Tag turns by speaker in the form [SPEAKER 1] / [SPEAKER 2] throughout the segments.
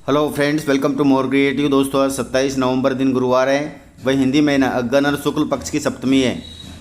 [SPEAKER 1] Hello friends, welcome to more creative. दोस्तों, आज 27 नवंबर दिन गुरुवार है, वही हिंदी महीना अगन और शुक्ल पक्ष की सप्तमी है।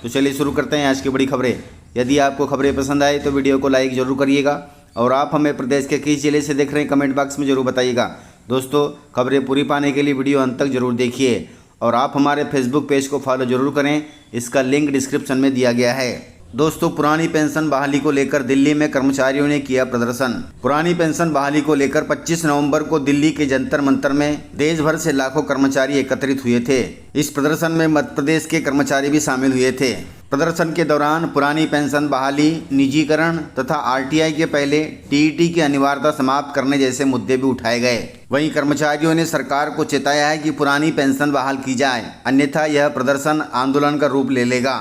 [SPEAKER 1] तो चलिए शुरू करते हैं आज की बड़ी खबरें। यदि आपको खबरें पसंद आए तो वीडियो को लाइक ज़रूर करिएगा और आप हमें प्रदेश के किस जिले से देख रहे हैं कमेंट बॉक्स में ज़रूर बताइएगा। दोस्तों, खबरें पूरी पाने के लिए वीडियो अंत तक जरूर देखिए और आप हमारे फेसबुक पेज को फॉलो जरूर करें, इसका लिंक डिस्क्रिप्शन में दिया गया है। दोस्तों, पुरानी पेंशन बहाली को लेकर दिल्ली में कर्मचारियों ने किया प्रदर्शन। पुरानी पेंशन बहाली को लेकर 25 नवंबर को दिल्ली के जंतर मंतर में देश भर से लाखों कर्मचारी एकत्रित हुए थे। इस प्रदर्शन में मध्य प्रदेश के कर्मचारी भी शामिल हुए थे। प्रदर्शन के दौरान पुरानी पेंशन बहाली, निजीकरण तथा आरटीआई के पहले टीईटी की अनिवार्यता समाप्त करने जैसे मुद्दे भी उठाए गए। वहीं कर्मचारियों ने सरकार को चेताया है कि पुरानी पेंशन बहाल की जाए, अन्यथा यह प्रदर्शन आंदोलन का रूप ले लेगा।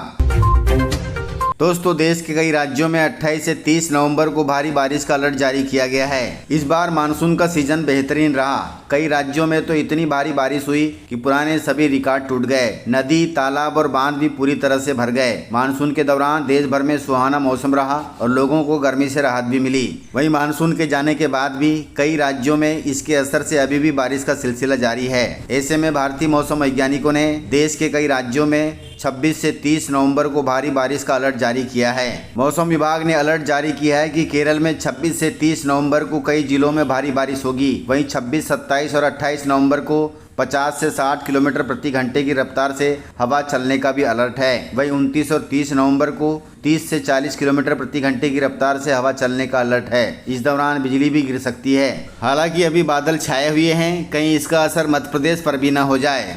[SPEAKER 1] दोस्तों, देश के कई राज्यों में 28 से 30 नवंबर को भारी बारिश का अलर्ट जारी किया गया है। इस बार मानसून का सीजन बेहतरीन रहा। कई राज्यों में तो इतनी भारी बारिश हुई कि पुराने सभी रिकॉर्ड टूट गए। नदी, तालाब और बांध भी पूरी तरह से भर गए। मानसून के दौरान देश भर में सुहाना मौसम रहा और लोगों को गर्मी से राहत भी मिली। वहीं मानसून के जाने के बाद भी कई राज्यों में इसके असर से अभी भी बारिश का सिलसिला जारी है। ऐसे में भारतीय मौसम वैज्ञानिकों ने देश के कई राज्यों में 26 से 30 नवंबर को भारी बारिश का अलर्ट जारी किया है। मौसम विभाग ने अलर्ट जारी किया है कि केरल में 26 से 30 नवंबर को कई जिलों में भारी बारिश होगी। वहीं 26, 27 और 28 नवंबर को 50 से 60 किलोमीटर प्रति घंटे की रफ्तार से हवा चलने का भी अलर्ट है। वहीं 29 और 30 नवंबर को 30 से 40 किलोमीटर प्रति घंटे की रफ्तार से हवा चलने का अलर्ट है। इस दौरान बिजली भी गिर सकती है। हालांकि अभी बादल छाए हुए हैं, कहीं इसका असर मध्य प्रदेश पर भी न हो जाए।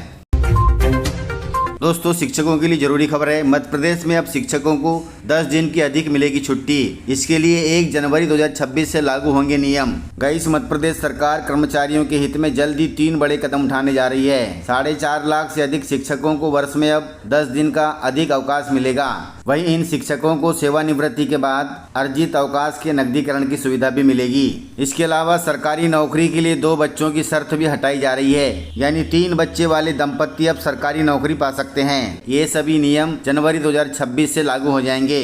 [SPEAKER 1] दोस्तों, शिक्षकों के लिए जरूरी खबर है। मध्य प्रदेश में अब शिक्षकों को 10 दिन की अधिक मिलेगी छुट्टी। इसके लिए 1 जनवरी 2026 से लागू होंगे नियम। गाइस, मध्य प्रदेश सरकार कर्मचारियों के हित में जल्द ही 3 बड़े कदम उठाने जा रही है। 4.5 लाख से अधिक शिक्षकों को वर्ष में अब 10 दिन का अधिक अवकाश मिलेगा। वहीं इन शिक्षकों को सेवानिवृत्ति के बाद अर्जित अवकाश के नकदीकरण की सुविधा भी मिलेगी। इसके अलावा सरकारी नौकरी के लिए 2 बच्चों की शर्त भी हटाई जा रही है, यानी 3 बच्चे वाले दंपत्ति अब सरकारी नौकरी पा सकते हैं। ये सभी नियम जनवरी 2026 से लागू हो जाएंगे।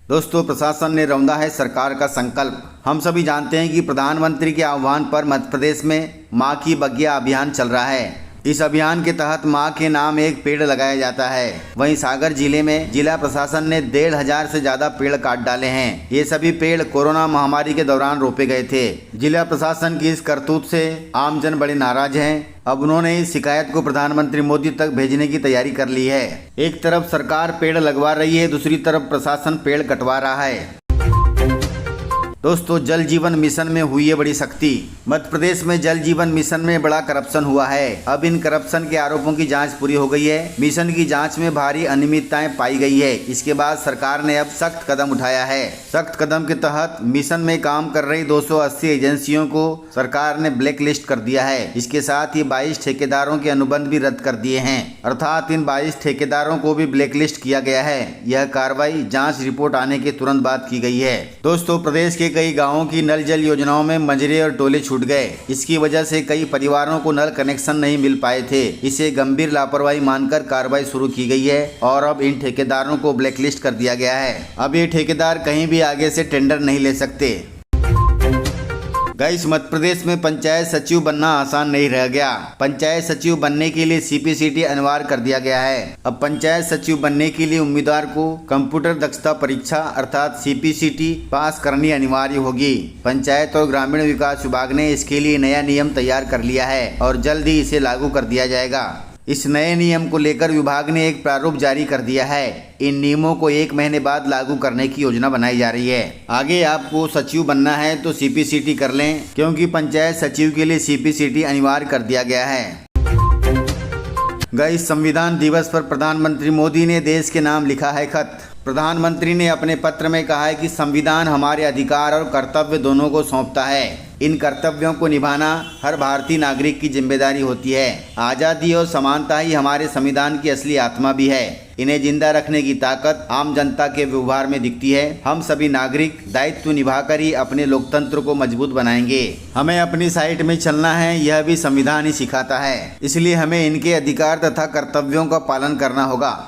[SPEAKER 1] दोस्तों, प्रशासन ने रौंदा है सरकार का संकल्प। हम सभी जानते हैं कि प्रधानमंत्री के आह्वान पर मध्य प्रदेश में माँ की बगिया अभियान चल रहा है। इस अभियान के तहत मां के नाम एक पेड़ लगाया जाता है। वहीं सागर जिले में जिला प्रशासन ने 1,500 से ज्यादा पेड़ काट डाले हैं। ये सभी पेड़ कोरोना महामारी के दौरान रोपे गए थे। जिला प्रशासन की इस करतूत से आमजन बड़े नाराज हैं। अब उन्होंने इस शिकायत को प्रधानमंत्री मोदी तक भेजने की तैयारी कर ली है। एक तरफ सरकार पेड़ लगवा रही है, दूसरी तरफ प्रशासन पेड़ कटवा रहा है। दोस्तों, जल जीवन मिशन में हुई है बड़ी सख्ती। मध्य प्रदेश में जल जीवन मिशन में बड़ा करप्शन हुआ है। अब इन करप्शन के आरोपों की जांच पूरी हो गई है। मिशन की जांच में भारी अनियमितताएं पाई गई है। इसके बाद सरकार ने अब सख्त कदम उठाया है। सख्त कदम के तहत मिशन में काम कर रही 280 एजेंसियों को सरकार ने ब्लैक लिस्ट कर दिया है। इसके साथ ही 22 ठेकेदारों के अनुबंध भी रद्द कर दिए हैं, अर्थात इन 22 ठेकेदारों को भी ब्लैक लिस्ट किया गया है। यह कार्रवाई जाँच रिपोर्ट आने के तुरंत बाद की गई है। दोस्तों, प्रदेश के कई गांवों की नल जल योजनाओं में मजरे और टोले छूट गए। इसकी वजह से कई परिवारों को नल कनेक्शन नहीं मिल पाए थे। इसे गंभीर लापरवाही मानकर कार्रवाई शुरू की गई है और अब इन ठेकेदारों को ब्लैकलिस्ट कर दिया गया है। अब ये ठेकेदार कहीं भी आगे से टेंडर नहीं ले सकते। गाइस, मध्य प्रदेश में पंचायत सचिव बनना आसान नहीं रह गया। पंचायत सचिव बनने के लिए सीपीसीटी अनिवार्य कर दिया गया है। अब पंचायत सचिव बनने के लिए उम्मीदवार को कंप्यूटर दक्षता परीक्षा अर्थात सीपीसीटी पास करनी अनिवार्य होगी। पंचायत और ग्रामीण विकास विभाग ने इसके लिए नया नियम तैयार कर लिया है और जल्द ही इसे लागू कर दिया जाएगा। इस नए नियम को लेकर विभाग ने एक प्रारूप जारी कर दिया है। इन नियमों को 1 महीने बाद लागू करने की योजना बनाई जा रही है। आगे आपको सचिव बनना है तो सीपीसीटी कर लें, क्योंकि पंचायत सचिव के लिए सीपीसीटी अनिवार्य कर दिया गया है। गाइस, संविधान दिवस पर प्रधानमंत्री मोदी ने देश के नाम लिखा है खत। प्रधानमंत्री ने अपने पत्र में कहा है कि संविधान हमारे अधिकार और कर्तव्य दोनों को सौंपता है। इन कर्तव्यों को निभाना हर भारतीय नागरिक की जिम्मेदारी होती है। आज़ादी और समानता ही हमारे संविधान की असली आत्मा भी है। इन्हें जिंदा रखने की ताकत आम जनता के व्यवहार में दिखती है। हम सभी नागरिक दायित्व निभाकर ही अपने लोकतंत्र को मजबूत बनाएंगे। हमें अपनी साइट में चलना है, यह भी संविधान ही सिखाता है। इसलिए हमें इनके अधिकार तथा कर्तव्यों का पालन करना होगा।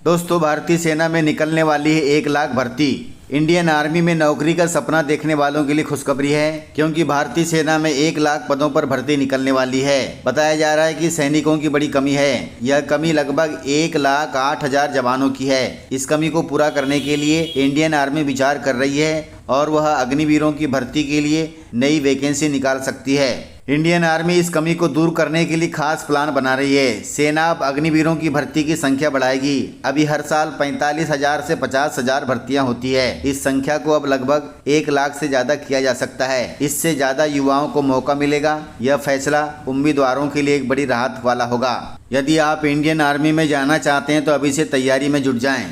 [SPEAKER 1] दोस्तों, भारतीय सेना में निकलने वाली है 1 लाख भर्ती। इंडियन आर्मी में नौकरी का सपना देखने वालों के लिए खुशखबरी है, क्योंकि भारतीय सेना में 1 लाख पदों पर भर्ती निकलने वाली है। बताया जा रहा है कि सैनिकों की बड़ी कमी है। यह कमी लगभग 1,08,000 जवानों की है। इस कमी को पूरा करने के लिए इंडियन आर्मी विचार कर रही है और वह अग्निवीरों की भर्ती के लिए नई वैकेंसी निकाल सकती है। इंडियन आर्मी इस कमी को दूर करने के लिए खास प्लान बना रही है। सेना अब अग्निवीरों की भर्ती की संख्या बढ़ाएगी। अभी हर साल 45,000 से 50,000 भर्तियां होती है। इस संख्या को अब लगभग 1 लाख से ज्यादा किया जा सकता है। इससे ज्यादा युवाओं को मौका मिलेगा। यह फैसला उम्मीदवारों के लिए एक बड़ी राहत वाला होगा। यदि आप इंडियन आर्मी में जाना चाहते हैं तो अभी से तैयारी में जुट जाएं।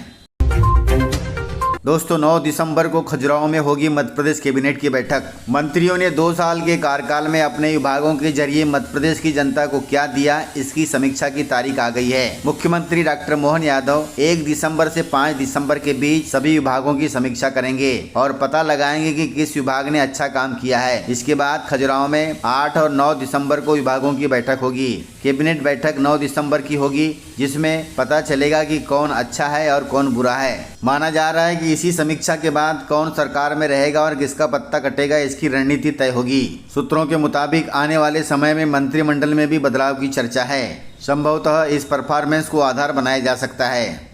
[SPEAKER 1] दोस्तों 9 दिसंबर को खजुराहो में होगी मध्य प्रदेश कैबिनेट की बैठक। मंत्रियों ने 2 साल के कार्यकाल में अपने विभागों के जरिए मध्य प्रदेश की जनता को क्या दिया, इसकी समीक्षा की तारीख आ गई है। मुख्यमंत्री डॉक्टर मोहन यादव 1 दिसंबर से 5 दिसंबर के बीच सभी विभागों की समीक्षा करेंगे और पता लगाएंगे कि किस विभाग ने अच्छा काम किया है। इसके बाद खजुराहो में 8 और 9 दिसंबर को विभागों की बैठक होगी। कैबिनेट बैठक 9 दिसंबर की होगी, जिसमें पता चलेगा कि कौन अच्छा है और कौन बुरा है। माना जा रहा है कि इसी समीक्षा के बाद कौन सरकार में रहेगा और किसका पत्ता कटेगा, इसकी रणनीति तय होगी। सूत्रों के मुताबिक आने वाले समय में मंत्रिमंडल में भी बदलाव की चर्चा है। संभवतः इस परफॉर्मेंस को आधार बनाया जा सकता है।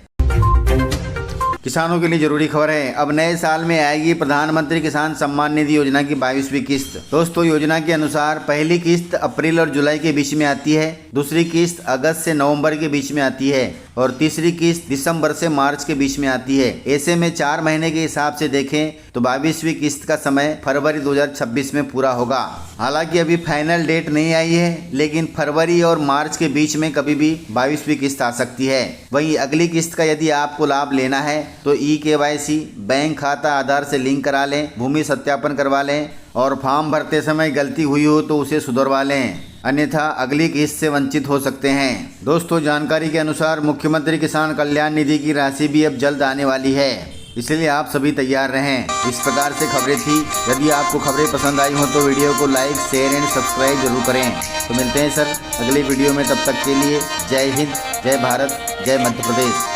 [SPEAKER 1] किसानों के लिए जरूरी खबर है, अब नए साल में आएगी प्रधानमंत्री किसान सम्मान निधि योजना की 22वीं किस्त। दोस्तों योजना के अनुसार पहली किस्त अप्रैल और जुलाई के बीच में आती है, दूसरी किस्त अगस्त से नवंबर के बीच में आती है और तीसरी किस्त दिसंबर से मार्च के बीच में आती है। ऐसे में 4 महीने के हिसाब से देखें तो 22वीं किस्त का समय फरवरी 2026 में पूरा होगा। हालांकि अभी फाइनल डेट नहीं आई है, लेकिन फरवरी और मार्च के बीच में कभी भी 22वीं किस्त आ सकती है। वहीं अगली किस्त का यदि आपको लाभ लेना है तो KYC, बैंक खाता आधार से लिंक करा लें, भूमि सत्यापन करवा लें और फॉर्म भरते समय गलती हुई हो तो उसे सुधरवा लें, अन्यथा अगली किस्त से वंचित हो सकते हैं। दोस्तों जानकारी के अनुसार मुख्यमंत्री किसान कल्याण निधि की राशि भी अब जल्द आने वाली है, इसलिए आप सभी तैयार रहें। इस प्रकार से खबरें थी। यदि आपको खबरें पसंद आई हो तो वीडियो को लाइक, शेयर एंड सब्सक्राइब जरूर करें। तो मिलते हैं सर अगली वीडियो में, तब तक के लिए जय हिंद, जय भारत, जय मध्य प्रदेश।